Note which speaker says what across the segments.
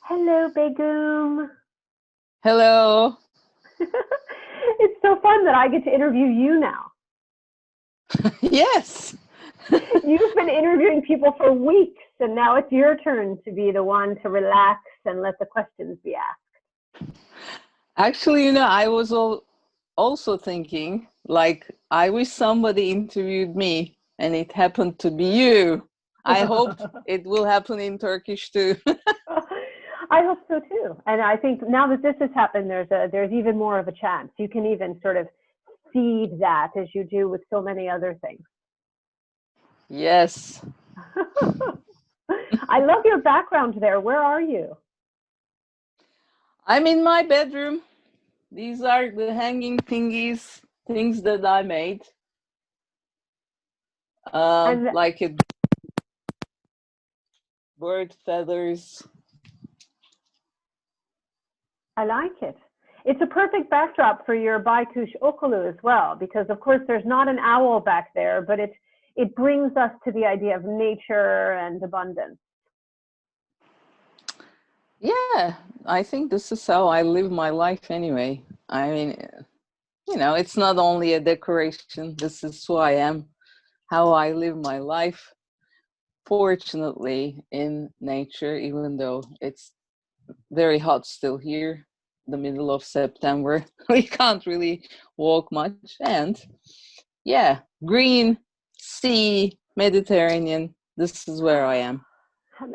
Speaker 1: Hello, Begum.
Speaker 2: Hello.
Speaker 1: It's so fun that I get to interview you now.
Speaker 2: Yes.
Speaker 1: You've been interviewing people for weeks, and now it's your turn to be the one to relax and let the questions be asked.
Speaker 2: Actually, I was also thinking, like, I wish somebody interviewed me and it happened to be you. I hope it will happen in Turkish too.
Speaker 1: I hope so too. And I think now that this has happened, there's even more of a chance. You can even sort of seed that as you do with so many other things.
Speaker 2: Yes.
Speaker 1: I love your background there. Where are you?
Speaker 2: I'm in my bedroom. These are the hanging thingies, things that I made. Like bird feathers.
Speaker 1: I like it. It's a perfect backdrop for your Baykush Okul as well, because of course there's not an owl back there, but it brings us to the idea of nature and abundance.
Speaker 2: Yeah, I think this is how I live my life anyway. I mean, it's not only a decoration. This is who I am, how I live my life. Fortunately, in nature, even though it's very hot still here, the middle of September, we can't really walk much. And yeah, green, sea, Mediterranean, this is where I am.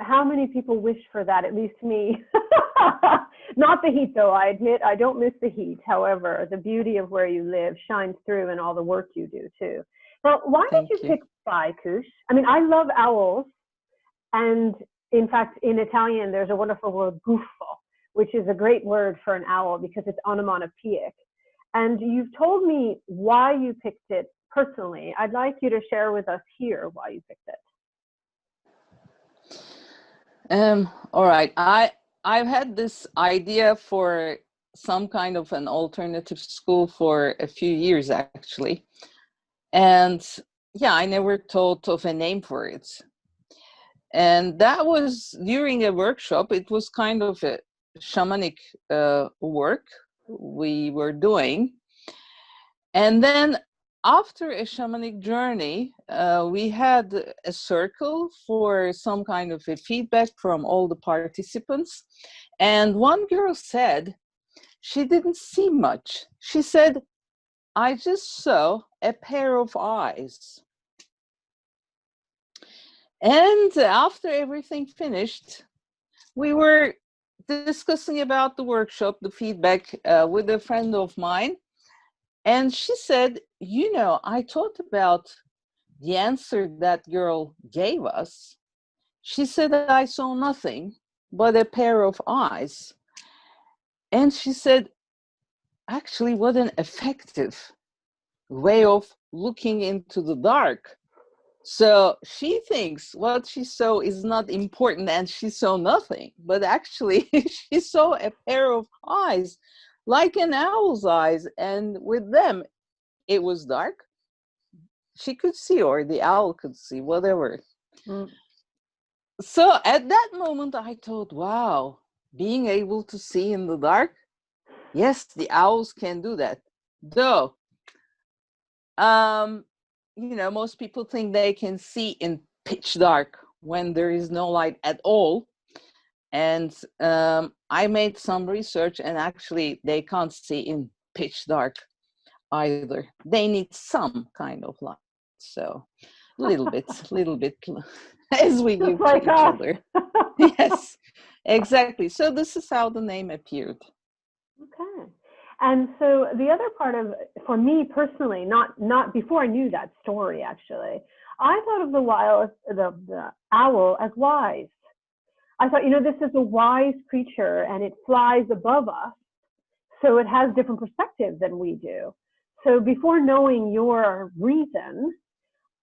Speaker 1: How many people wish for that? At least me. Not the heat, though. I admit I don't miss the heat. However, the beauty of where you live shines through in all the work you do too. Now, why did you pick Baykush? I mean, I love owls, and in fact, in Italian, there's a wonderful word, gufo, which is a great word for an owl because it's onomatopoeic. And you've told me why you picked it personally. I'd like you to share with us here why you picked it.
Speaker 2: All right. I've had this idea for some kind of an alternative school for a few years actually. And yeah, I never thought of a name for it. And that was during a workshop. It was kind of a shamanic work we were doing. And then after a shamanic journey, we had a circle for some kind of a feedback from all the participants. And one girl said she didn't see much. She said, I just saw a pair of eyes. And after everything finished, we were discussing about the workshop, the feedback with a friend of mine. And she said, I thought about the answer that girl gave us. She said, I saw nothing but a pair of eyes. And she said, actually, what an effective way of looking into the dark. So she thinks what she saw is not important and she saw nothing, but actually she saw a pair of eyes like an owl's eyes, and with them it was dark. She could see, or the owl could see, whatever. So at that moment I thought, wow, being able to see in the dark, yes, the owls can do that. Though most people think they can see in pitch dark when there is no light at all. And I made some research, and actually they can't see in pitch dark either. They need some kind of light. So little bit as we give to each other. Yes, exactly. So this is how the name appeared.
Speaker 1: Okay. And so the other part of, for me personally, not before I knew that story actually, I thought of the owl as wise. I thought, this is a wise creature and it flies above us, so it has different perspectives than we do. So before knowing your reason,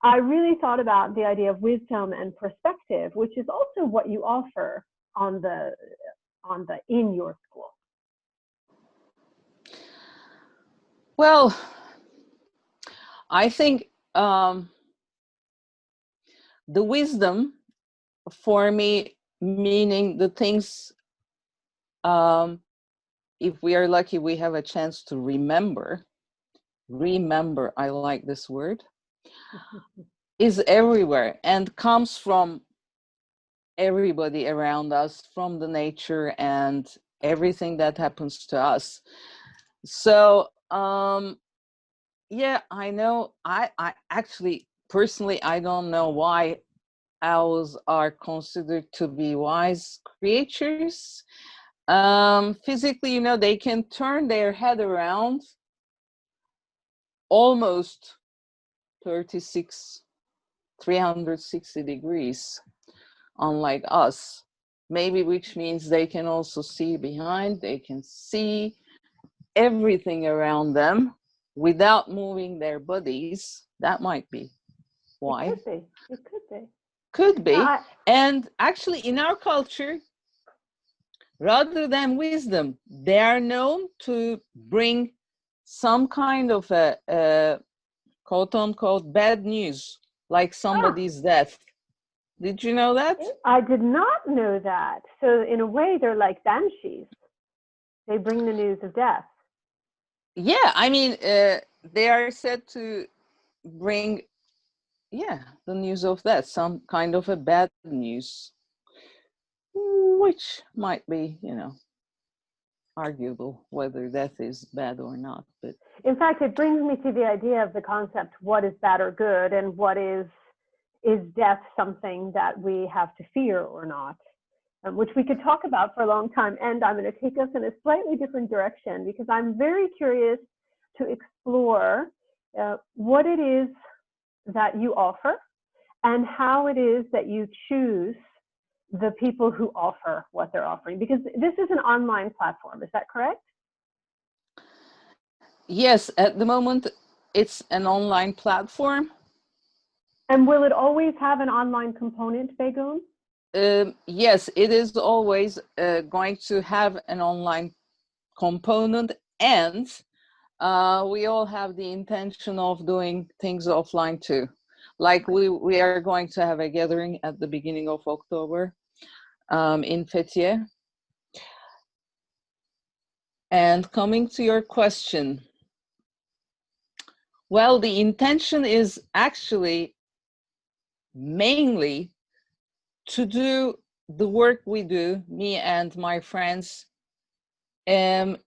Speaker 1: I really thought about the idea of wisdom and perspective, which is also what you offer in your school.
Speaker 2: Well, I think the wisdom for me, meaning the things if we are lucky, we have a chance to remember. Remember, I like this word, is everywhere and comes from everybody around us, from the nature and everything that happens to us. So, yeah, I know. I actually, personally, I don't know why owls are considered to be wise creatures. Physically, you know, they can turn their head around almost 36, 360 degrees, unlike us. Maybe, which means they can also see behind, they can see everything around them without moving their bodies. That might be
Speaker 1: It
Speaker 2: why.
Speaker 1: could be. It could be.
Speaker 2: Could
Speaker 1: Now,
Speaker 2: be. And actually, in our culture, rather than wisdom, they are known to bring some kind of a quote unquote bad news, like somebody's death. Did you know that?
Speaker 1: I did not know that. So in a way, they're like banshees. They bring the news of death.
Speaker 2: Yeah, I mean, they are said to bring, yeah, the news of that, some kind of a bad news, which might be, you know, arguable whether death is bad or not. But
Speaker 1: in fact, it brings me to the idea of the concept, what is bad or good, and what is death something that we have to fear or not, which we could talk about for a long time. And I'm going to take us in a slightly different direction because I'm very curious to explore what it is that you offer and how it is that you choose the people who offer what they're offering, because this is an online platform. Is that correct?
Speaker 2: yes, at the moment, it's an online platform.
Speaker 1: And will it always have an online component, Begum?
Speaker 2: Yes, it is always going to have an online component, and we all have the intention of doing things offline too. Like we are going to have a gathering at the beginning of October in Fethiye. And coming to your question, well, the intention is actually mainly to do the work we do, me and my friends, in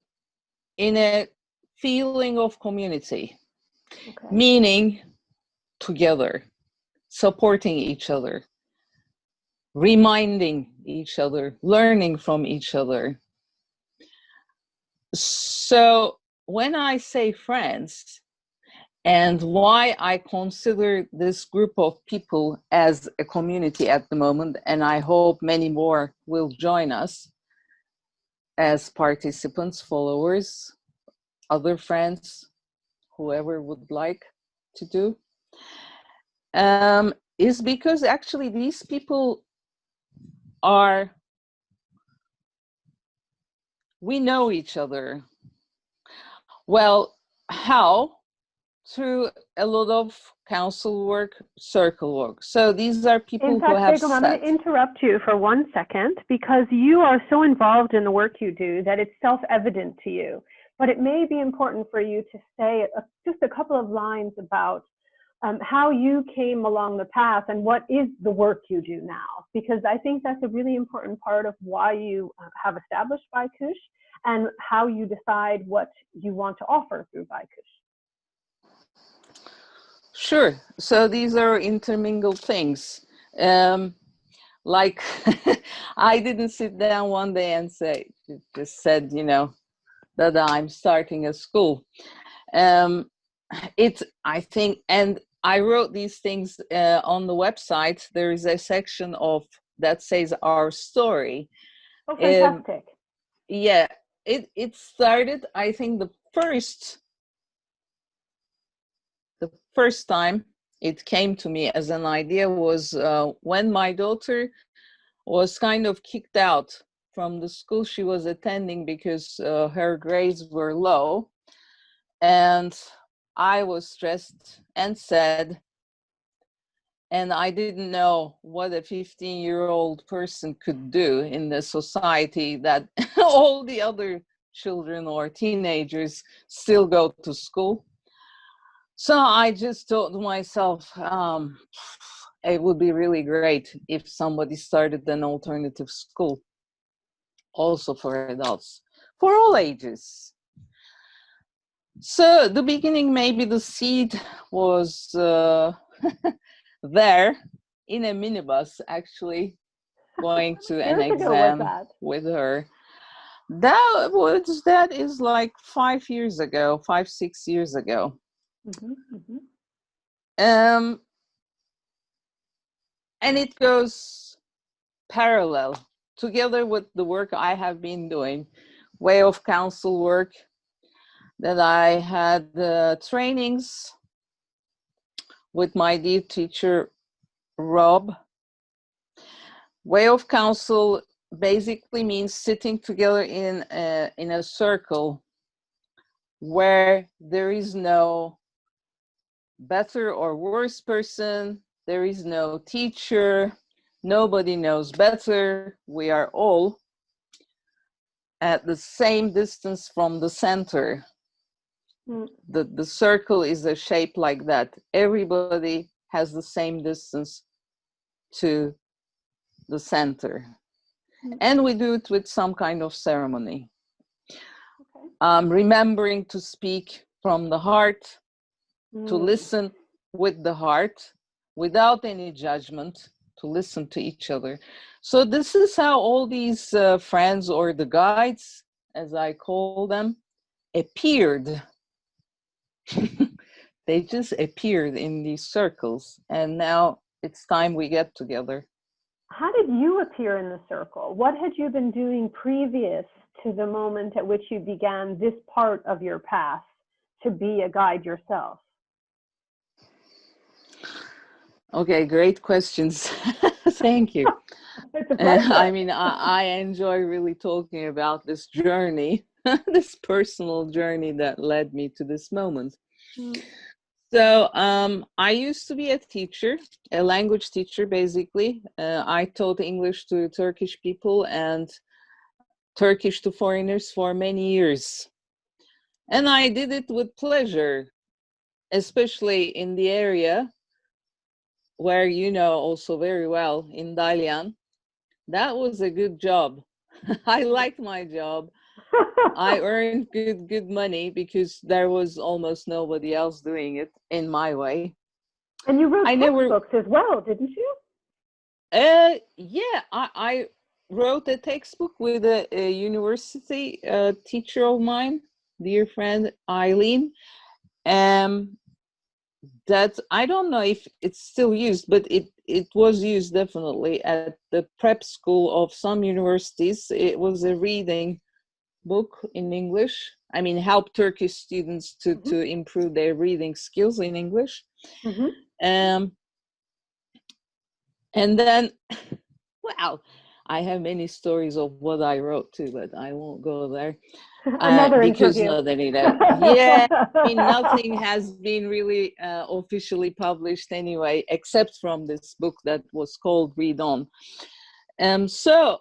Speaker 2: a feeling of community, meaning together, supporting each other, reminding each other, learning from each other. So when I say friends, and why I consider this group of people as a community at the moment, and I hope many more will join us as participants, followers, other friends, whoever would like to do, is because actually these people are, we know each other. Well, how? Through a lot of council work, circle work. So these are people
Speaker 1: In
Speaker 2: who
Speaker 1: fact,
Speaker 2: have
Speaker 1: Begum, I'm going to interrupt you for 1 second because you are so involved in the work you do that it's self-evident to you. But it may be important for you to say just a couple of lines about how you came along the path and what is the work you do now, because I think that's a really important part of why you have established Baykush and how you decide what you want to offer through Baykush.
Speaker 2: Sure. So these are intermingled things. Like I didn't sit down one day and just said, you know, that I'm starting a school. I think, and I wrote these things on the website. There is a section that says our story.
Speaker 1: Oh, fantastic.
Speaker 2: Yeah, it started, I think the first time it came to me as an idea was when my daughter was kind of kicked out from the school she was attending because her grades were low. And I was stressed and sad. and I didn't know what a 15-year-old person could do in the society that all the other children or teenagers still go to school. So I just thought to myself, it would be really great if somebody started an alternative school, also for adults, for all ages. So the beginning, maybe the seed was there in a minibus, actually, going to an
Speaker 1: Years ago was
Speaker 2: exam
Speaker 1: that?
Speaker 2: with her. That is like 5 years ago, 5, 6 years ago. And it goes parallel together with the work I have been doing, way of counsel work, that I had trainings with my dear teacher, Rob. Way of counsel basically means sitting together in a circle where there is no better or worse person, there is no teacher, nobody knows better. We are all at the same distance from the center. The circle is a shape like that. Everybody has the same distance to the center. And we do it with some kind of ceremony. Remembering to speak from the heart, to listen with the heart, without any judgment, to listen to each other. So this is how all these friends, or the guides, as I call them, appeared. They just appeared in these circles, and now it's time we get together.
Speaker 1: How did you appear in the circle? What had you been doing previous to the moment at which you began this part of your path to be a guide yourself?
Speaker 2: Okay, great questions. Thank you.
Speaker 1: It's a pleasure.
Speaker 2: I mean, I enjoy really talking about this journey, this personal journey that led me to this moment. So I used to be a teacher, a language teacher, basically. I taught English to Turkish people and Turkish to foreigners for many years. And I did it with pleasure, especially in the area where you know also very well, in Dalyan. That was a good job. I liked my job. I earned good money because there was almost nobody else doing it in my way.
Speaker 1: And you wrote textbooks as well, didn't you?
Speaker 2: Yeah, I wrote a textbook with a university teacher of mine, dear friend Eileen. That I don't know if it's still used, but it was used definitely at the prep school of some universities. It was a reading book in English. I mean, help Turkish students to improve their reading skills in English. And then, well, I have many stories of what I wrote too, but I won't go there.
Speaker 1: Another interview.
Speaker 2: Yeah, I mean, nothing has been really officially published anyway, except from this book that was called Read On. So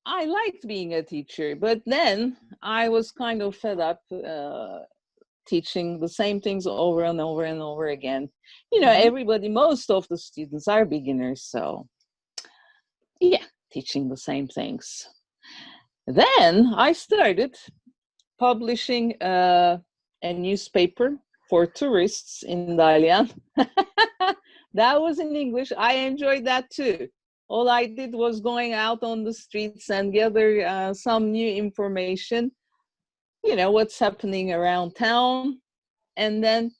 Speaker 2: I liked being a teacher, but then I was kind of fed up teaching the same things over and over and over again. You know, everybody, most of the students are beginners, so yeah, teaching the same things. Then I started publishing a newspaper for tourists in Dalyan. That was in English. I enjoyed that too. All I did was going out on the streets and gather some new information, you know, what's happening around town, and then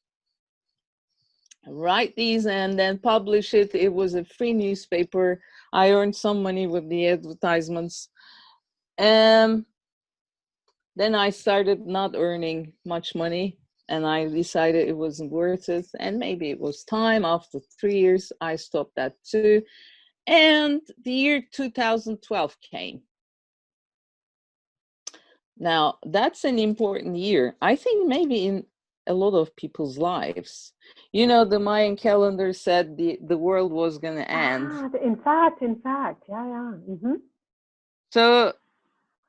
Speaker 2: write these and then publish it. It was a free newspaper. I earned some money with the advertisements. Then I started not earning much money, and I decided it wasn't worth it, and maybe it was time. After 3 years, I stopped that too. And the year 2012 came. Now, that's an important year. I think maybe a lot of people's lives. You know, the Mayan calendar said the world was going to end.
Speaker 1: In fact, yeah.
Speaker 2: So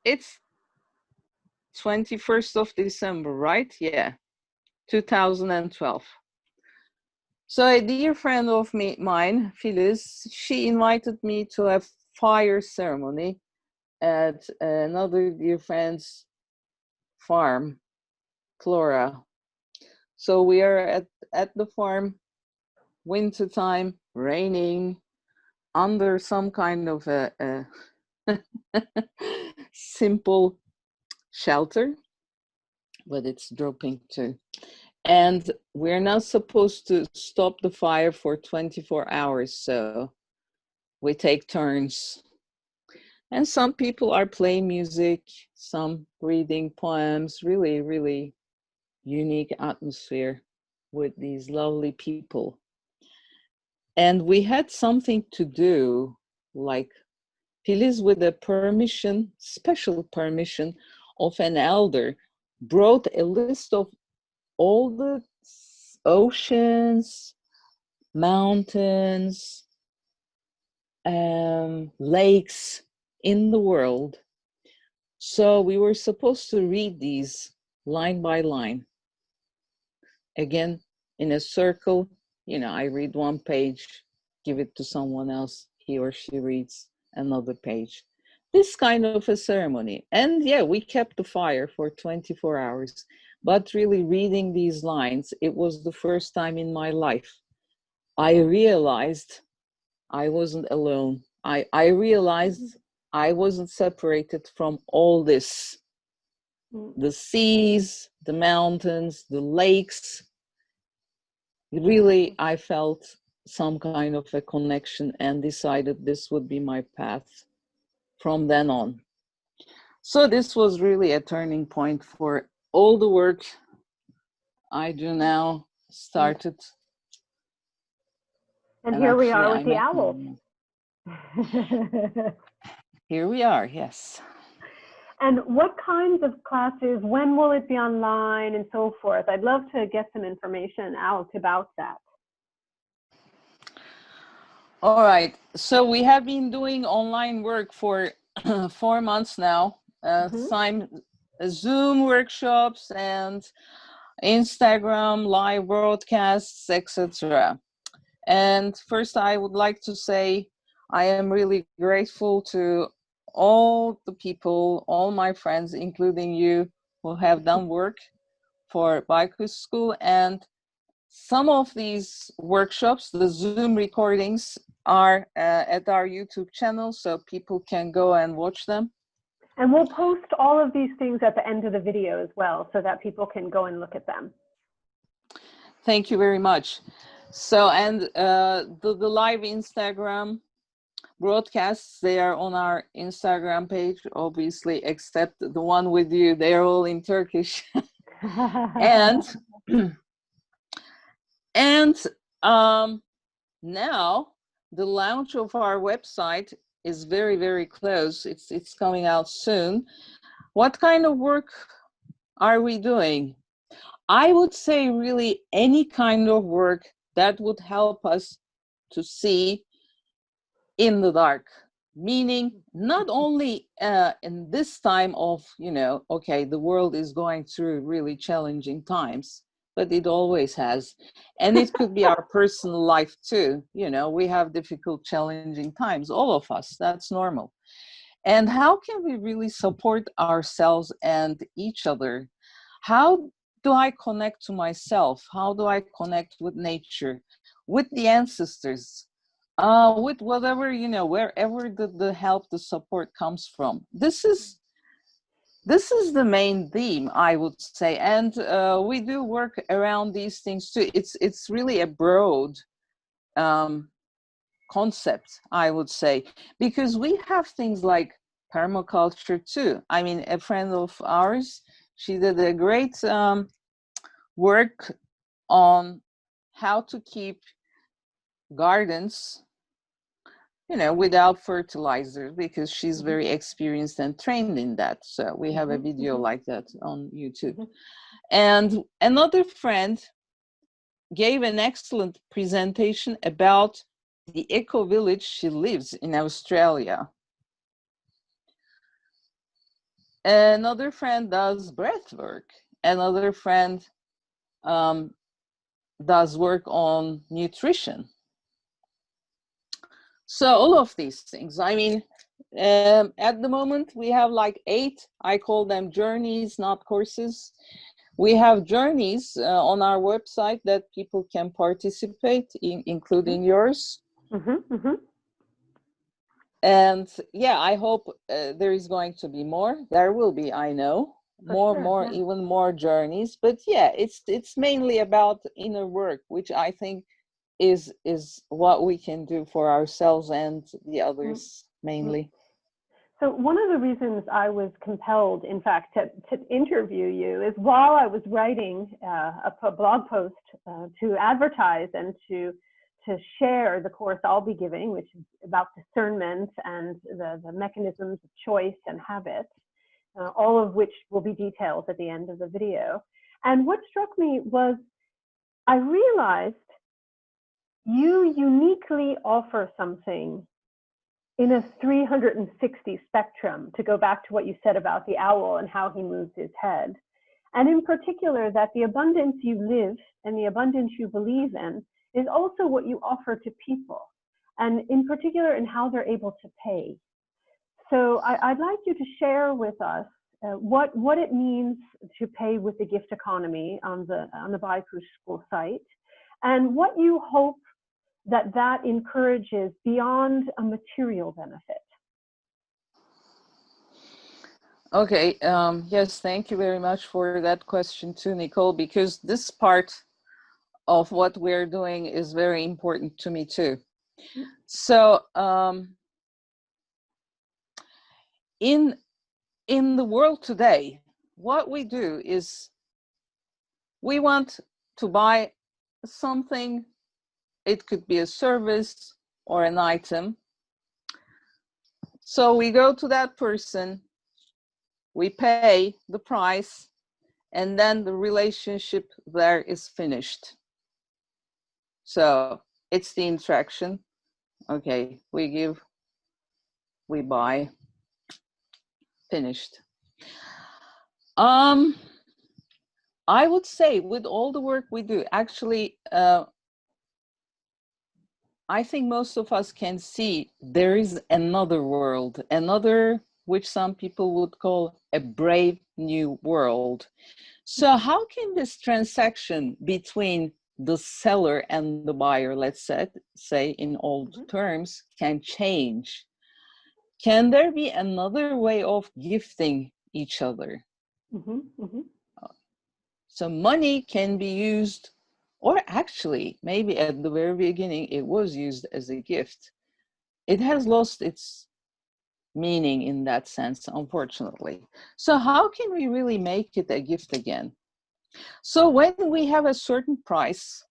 Speaker 2: it's 21st of December, right? Yeah, 2012. So a dear friend of mine, Phyllis, she invited me to a fire ceremony at another dear friend's farm, Flora. So we are at the farm, wintertime, raining, under some kind of a simple shelter, but it's dropping too. And we're not supposed to stop the fire for 24 hours, so we take turns. And some people are playing music, some reading poems, really, really unique atmosphere with these lovely people. And we had something to do, like Filiz, with the permission, special permission of an elder, brought a list of all the oceans, mountains, lakes in the world. So we were supposed to read these line by line. Again, in a circle, you know, I read one page, give it to someone else, he or she reads another page. This kind of a ceremony. And yeah, we kept the fire for 24 hours. But really reading these lines, it was the first time in my life I realized I wasn't alone. I realized I wasn't separated from all this. The seas, the mountains, the lakes. Really, I felt some kind of a connection and decided this would be my path from then on. So this was really a turning point for all the work I do now started.
Speaker 1: And here we
Speaker 2: actually,
Speaker 1: are with the owl.
Speaker 2: Here we are, yes.
Speaker 1: And what kinds of classes, when will it be online and so forth? I'd love to get some information out about that.
Speaker 2: All right, so we have been doing online work for 4 months now, Zoom workshops and Instagram live broadcasts, etc. And first, I would like to say I am really grateful to all the people, all my friends, including you, who have done work for Baykush School. And some of these workshops, the Zoom recordings, are at our YouTube channel, so people can go and watch them.
Speaker 1: And we'll post all of these things at the end of the video as well, so that people can go and look at them.
Speaker 2: Thank you very much. So, and the live Instagram broadcasts, they are on our Instagram page, obviously, except the one with you, they're all in Turkish. And now the launch of our website is very, very close. It's coming out soon. What kind of work are we doing? I would say really any kind of work that would help us to see in the dark, meaning not only in this time of, you know, okay, the world is going through really challenging times, but it always has. And it could be our personal life too. You know, we have difficult, challenging times, all of us, that's normal. And how can we really support ourselves and each other? How do I connect to myself? How do I connect with nature, with the ancestors, with whatever, you know, wherever the help, the support comes from? This is the main theme, I would say. And we do work around these things too. It's really a broad concept, I would say, because we have things like permaculture too. I mean, a friend of ours, she did a great work on how to keep gardens you know, without fertilizer, because she's very experienced and trained in that. So we have a video like that on YouTube. And another friend gave an excellent presentation about the eco village she lives in Australia. Another friend does breath work. Another friend does work on nutrition. So all of these things, I mean, at the moment we have like 8, I call them journeys, not courses. We have journeys on our website that people can participate in, including yours. And yeah, I hope there is going to be more. There will be, I know, even more journeys. But yeah, it's mainly about inner work, which I think is what we can do for ourselves and the others mainly.
Speaker 1: So one of the reasons I was compelled, in fact, to interview you is while I was writing a blog post to advertise and to share the course I'll be giving, which is about discernment and the mechanisms of choice and habit, all of which will be details at the end of the video. And what struck me was I realized you uniquely offer something in a 360 spectrum, to go back to what you said about the owl and how he moves his head. And in particular, that the abundance you live and the abundance you believe in is also what you offer to people, and in particular in how they're able to pay. So I'd like you to share with us what it means to pay with the gift economy on the Baykush School site, and what you hope that encourages beyond a material benefit.
Speaker 2: Okay, yes, thank you very much for that question too, Nicole, because this part of what we're doing is very important to me too. So in the world today, what we do is we want to buy something. It could be a service or an item. So we go to that person, we pay the price, and then the relationship there is finished. So it's the interaction. Okay, we give, we buy, finished. I would say with all the work we do, actually, I think most of us can see there is another world, another which some people would call a brave new world. So how can this transaction between the seller and the buyer, let's say in old terms, can change? Can there be another way of gifting each other? So money can be used, or actually, maybe at the very beginning, it was used as a gift. It has lost its meaning in that sense, unfortunately. So how can we really make it a gift again? So when we have a certain price,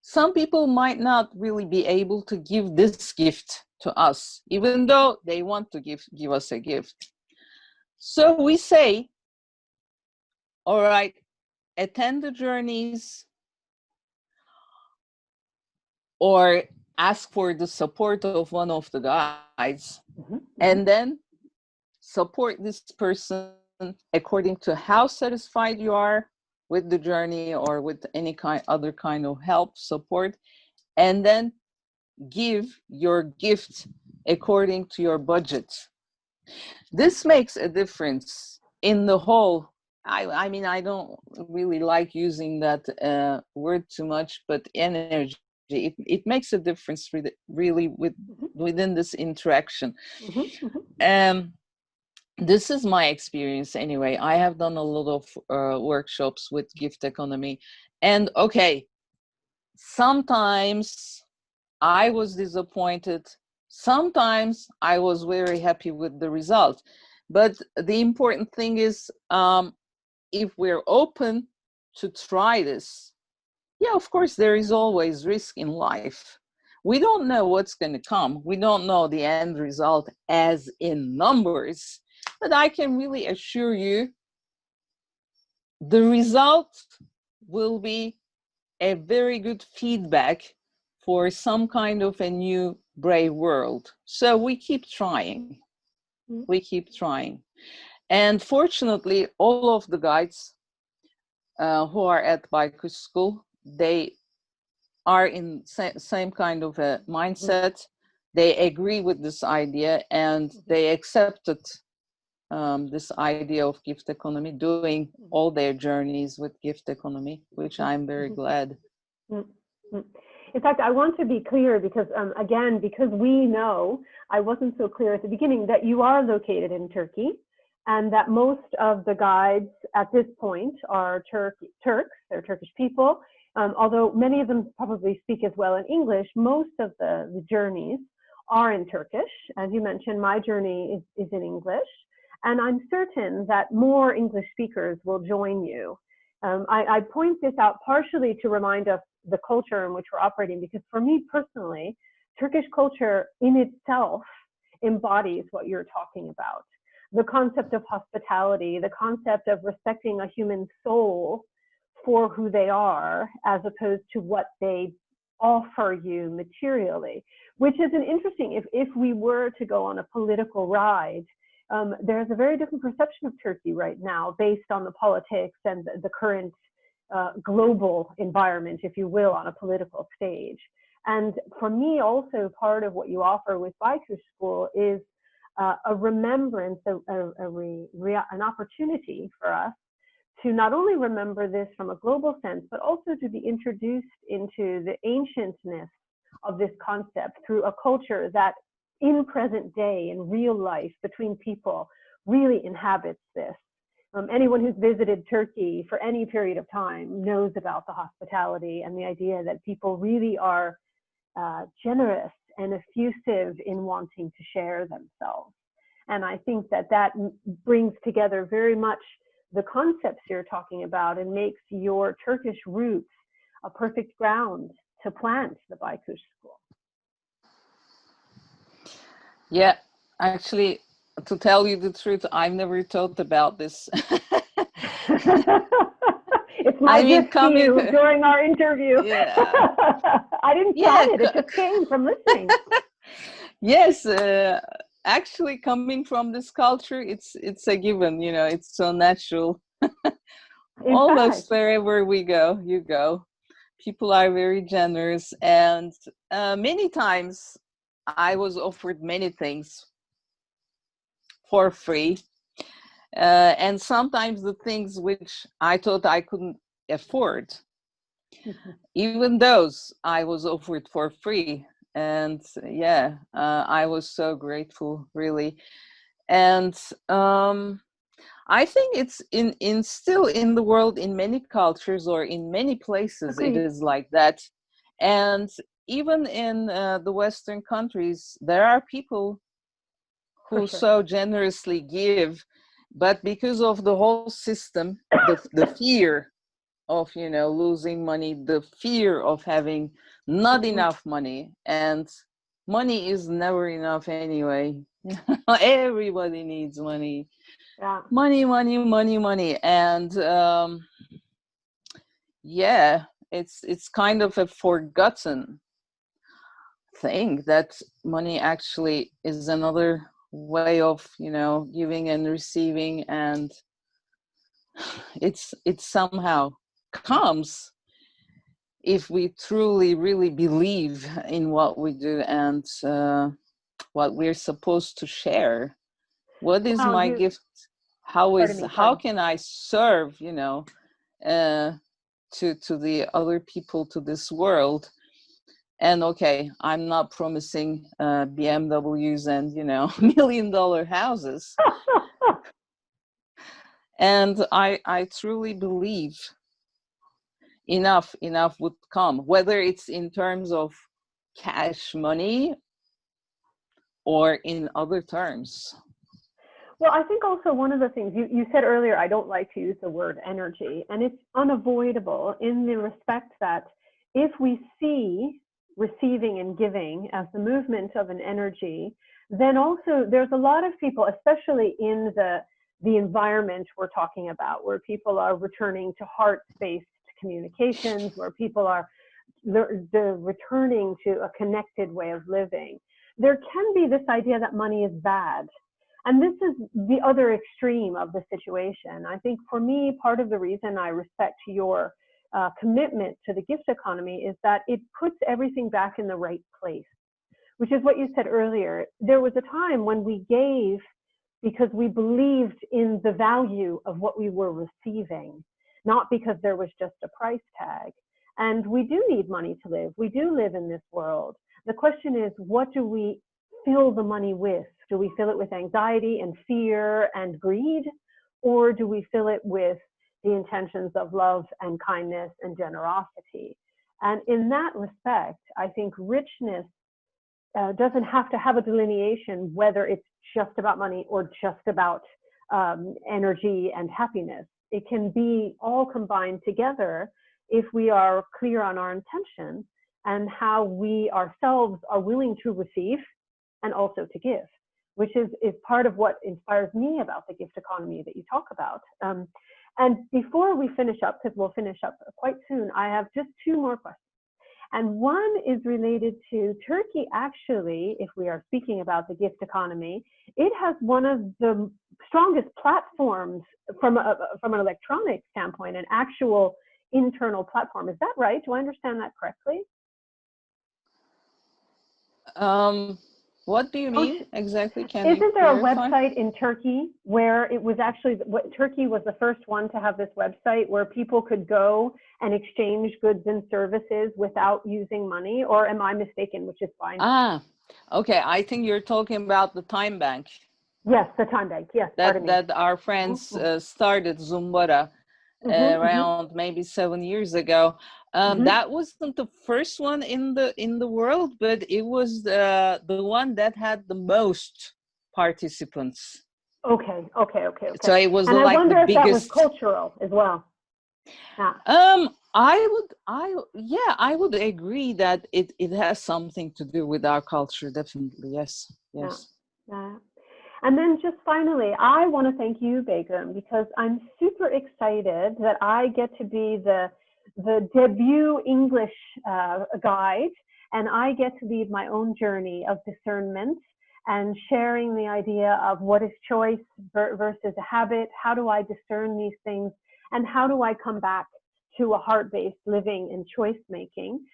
Speaker 2: some people might not really be able to give this gift to us, even though they want to give us a gift. So we say, all right, attend the journeys or ask for the support of one of the guides, and then support this person according to how satisfied you are with the journey or with any other kind of help, support, and then give your gift according to your budget. This makes a difference in the whole. I mean, I don't really like using that word too much, but energy. It makes a difference really within this interaction. This is my experience anyway. I have done a lot of workshops with gift economy, and okay, sometimes I was disappointed. Sometimes I was very happy with the result. But the important thing is, if we're open to try this, yeah, of course, there is always risk in life. We don't know what's going to come. We don't know the end result as in numbers, but I can really assure you the result will be a very good feedback for some kind of a new brave world. So we keep trying. We keep trying. And fortunately, all of the guides who are at Baykush School, they are in same kind of a mindset. They agree with this idea and they accepted this idea of gift economy, doing all their journeys with gift economy, which I'm very glad.
Speaker 1: In fact, I want to be clear because, again, because we know, I wasn't so clear at the beginning, that you are located in Turkey and that most of the guides at this point are Turks, they're Turkish people. Although many of them probably speak as well in English, most of the journeys are in Turkish. As you mentioned, my journey is in English. And I'm certain that more English speakers will join you. I point this out partially to remind us the culture in which we're operating, because for me personally, Turkish culture in itself embodies what you're talking about. The concept of hospitality, the concept of respecting a human soul for who they are, as opposed to what they offer you materially, which is an interesting, if we were to go on a political ride, there's a very different perception of Turkey right now based on the politics and the current global environment, if you will, on a political stage. And for me, also part of what you offer with Baykush School is a remembrance, an opportunity for us to not only remember this from a global sense, but also to be introduced into the ancientness of this concept through a culture that in present day, in real life, between people, really inhabits this. Anyone who's visited Turkey for any period of time knows about the hospitality and the idea that people really are generous and effusive in wanting to share themselves. And I think that that brings together very much the concepts you're talking about and makes your Turkish roots a perfect ground to plant the Baykush School.
Speaker 2: Yeah, actually, to tell you the truth, I've never thought about this.
Speaker 1: It's my gift to you during our interview.
Speaker 2: Yeah.
Speaker 1: I didn't plan it, it just came from listening.
Speaker 2: Yes, actually coming from this culture, it's a given, you know, it's so natural. Almost wherever we go, you go. People are very generous, and many times I was offered many things for free. And sometimes the things which I thought I couldn't afford, even those I was offered for free. And yeah, I was so grateful, really. And I think it's still in the world, in many cultures or in many places, it is like that. And even in the Western countries, there are people who so generously give, but because of the whole system, the fear of, you know, losing money, the fear of having not enough money, and money is never enough anyway. Everybody needs money.
Speaker 1: Yeah.
Speaker 2: Money, money, money, money. And yeah, it's kind of a forgotten thing that money actually is another way of, you know, giving and receiving, and it somehow comes if we truly really believe in what we do and what we're supposed to share. What is my gift? How can I serve, you know, to the other people, to this world? And okay, I'm not promising BMWs and, you know, $1 million houses. And I truly believe enough would come, whether it's in terms of cash money or in other terms.
Speaker 1: Well, I think also one of the things you said earlier, I don't like to use the word energy, and it's unavoidable in the respect that if we see receiving and giving as the movement of an energy, then also there's a lot of people, especially in the environment we're talking about, where people are returning to heart-based communications, where people are they're returning to a connected way of living. There can be this idea that money is bad. And this is the other extreme of the situation. I think for me, part of the reason I respect your commitment to the gift economy is that it puts everything back in the right place, which is what you said earlier. There was a time when we gave because we believed in the value of what we were receiving, not because there was just a price tag. And we do need money to live. We do live in this world. The question is, what do we fill the money with? Do we fill it with anxiety and fear and greed? Or do we fill it with the intentions of love and kindness and generosity? And in that respect, I think richness doesn't have to have a delineation whether it's just about money or just about energy and happiness. It can be all combined together if we are clear on our intention and how we ourselves are willing to receive and also to give, which is part of what inspires me about the gift economy that you talk about. And before we finish up, because we'll finish up quite soon, I have just two more questions. And one is related to Turkey. Actually, if we are speaking about the gift economy, it has one of the strongest platforms from an electronic standpoint, an actual internal platform. Is that right? Do I understand that correctly?
Speaker 2: What do you mean exactly? Can
Speaker 1: Isn't
Speaker 2: you
Speaker 1: there a
Speaker 2: clarify?
Speaker 1: website in Turkey where it was actually, Turkey was the first one to have this website where people could go and exchange goods and services without using money? Or am I mistaken, which is fine?
Speaker 2: Ah, okay. I think you're talking about the time bank.
Speaker 1: Yes, the time bank. Yes,
Speaker 2: That our friends started Zumbara around maybe 7 years ago. That wasn't the first one in the world, but it was the one that had the most participants.
Speaker 1: Okay.
Speaker 2: So it was
Speaker 1: and
Speaker 2: like
Speaker 1: I wonder
Speaker 2: the
Speaker 1: if
Speaker 2: biggest.
Speaker 1: that was cultural as well. Yeah.
Speaker 2: I would agree that it has something to do with our culture, definitely. Yes.
Speaker 1: Yeah. And then just finally, I want to thank you, Begum, because I'm super excited that I get to be the debut English guide, and I get to lead my own journey of discernment and sharing the idea of what is choice versus a habit. How do I discern these things, and how do I come back to a heart-based living and choice making?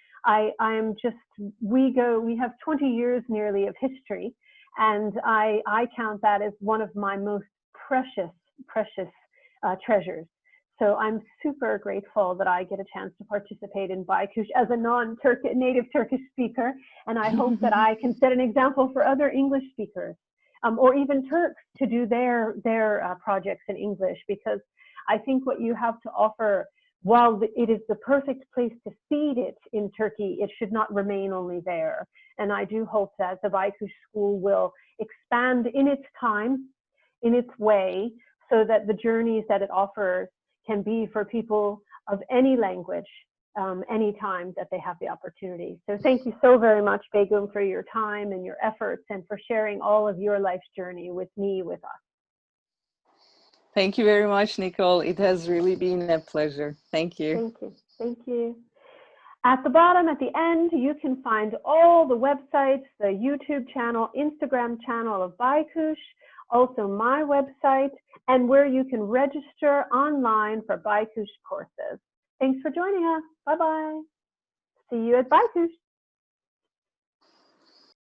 Speaker 1: We have 20 years nearly of history. And I count that as one of my most precious treasures. So I'm super grateful that I get a chance to participate in Baykush as a native Turkish speaker. And I hope that I can set an example for other English speakers or even Turks to do their projects in English, because I think what you have to offer, while it is the perfect place to seed it in Turkey, it should not remain only there. And I do hope that the Baykush School will expand in its time, in its way, so that the journeys that it offers can be for people of any language, any time that they have the opportunity. So thank you so very much, Begum, for your time and your efforts and for sharing all of your life's journey with me, with us.
Speaker 2: Thank you very much, Nicole. It has really been a pleasure. Thank you.
Speaker 1: Thank you. At the bottom, at the end, you can find all the websites, the YouTube channel, Instagram channel of Baykush, also my website, and where you can register online for Baykush courses. Thanks for joining us. Bye-bye. See you at Baykush.